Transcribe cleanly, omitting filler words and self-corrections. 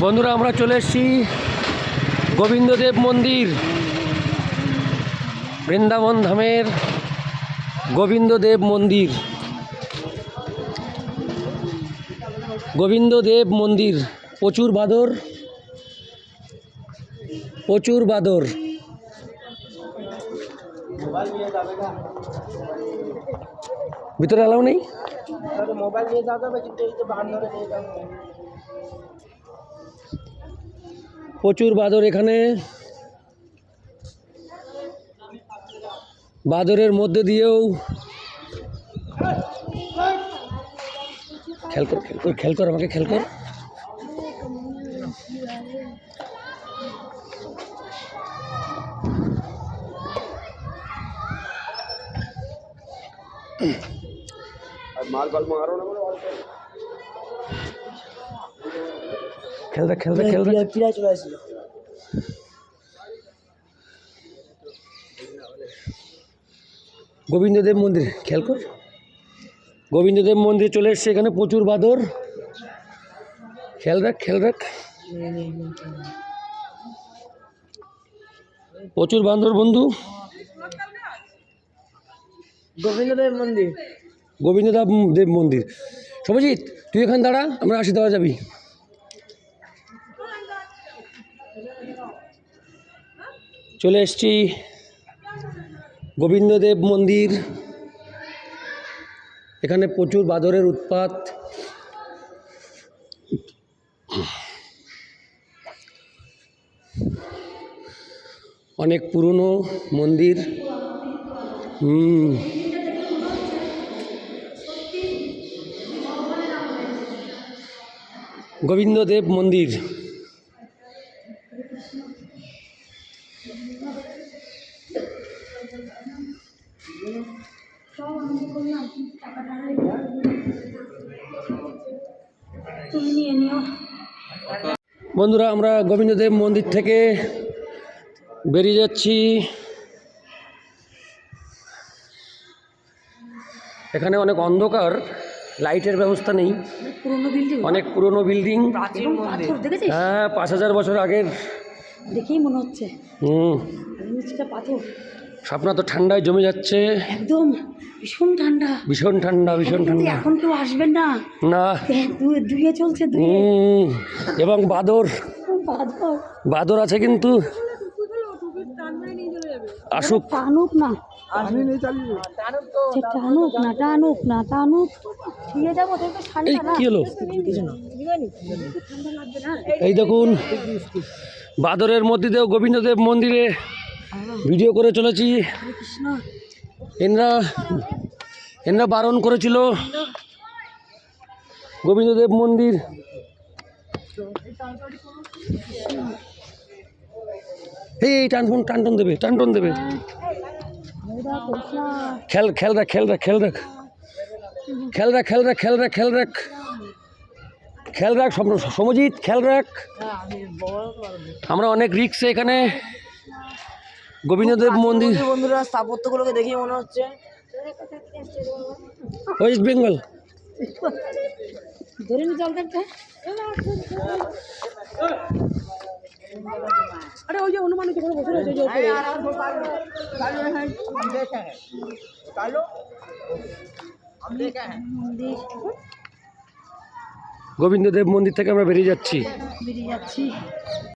বন্ধুরা আমরা চলে এসেছি গোবিন্দদেব মন্দির, বৃন্দাবন ধামের গোবিন্দদেব মন্দির। গোবিন্দদেব মন্দির, প্রচুর বাদর, প্রচুর বাদর। ভিতরে এলাও নেই, মোবাইল নিয়ে যাওয়া যাবে কিন্তু এই যে বাহান ধরে নিয়ে যাওয়া প্রচুর বাদর এখানে। বাদরের মধ্যে দিয়েও খেল কর, খেল কর, আমাকে খেল কর। খেল দেখ, খেল দেখ, খেল দেখ। প্রায় চলে আসছিল। গোবিন্দদেব মন্দির, খেল কর। গোবিন্দদেব মন্দির চলে এসছে, এখানে প্রচুর বাদর। খেল দেখ, খেল দেখ, প্রচুর বান্দর বন্ধু। গোবিন্দদেব মন্দির, গোবিন্দদেব মন্দির। সবজিৎ তুই এখানে দাঁড়া, আমরা আসি, দেওয়া যাবি। চলে এসছি গোবিন্দদেব মন্দির। এখানে প্রচুর বাদরের উৎপাত। অনেক পুরনো মন্দির। গোবিন্দদেব মন্দির। বন্ধুরা আমরা গোবিন্দদেব মন্দির থেকে বেরিয়ে যাচ্ছি। এখানে অনেক অন্ধকার, লাইটের ব্যবস্থা নেই। অনেক পুরনো বিল্ডিং। হ্যাঁ, 5000 বছর আগের দেখেই মনে হচ্ছে। পাথর। স্বপ্ন তো ঠান্ডায় জমে যাচ্ছে একদম, ভীষণ ঠান্ডা, ভীষণ ঠান্ডা, ভীষণ ঠান্ডা। এখন কেউ আসবেন না, না, দুয়ে চলছে। এবং বাদর, বাদর আছে কিন্তু আসুক, টানুক না, টানুক না, টানুক ছুঁয়ে যাবো। এই কি হলো? এই দেখুন, বাদরের মধ্যে দিয়েও গোবিন্দদেব মন্দিরে ভিডিও করে চলেছি। এনরা বারণ করেছিল। গোবিন্দদেব মন্দির, এই টান দেবে, টান দেবে। খেল খেল রাখ, খেল রাখ, খেল রাখ, খেল রাখ, খেল রাখ, খেল রাখ, খেল রাখ, খেল রাখ সমজিৎ, খেল রাখ। আমরা অনেক রিক্সে এখানে গোবিন্দদেব মন্দির। বন্ধুরা স্থাপত্যগুলোকে দেখে মনে হচ্ছে ওয়েস্ট বেঙ্গল। ধরে নি জল দেখতে। আরে ওই যে অনুমানিক করে বসে রয়েছে যে উপরে। গোবিন্দদেব মন্দির থেকে আমরা বেরিয়ে যাচ্ছি।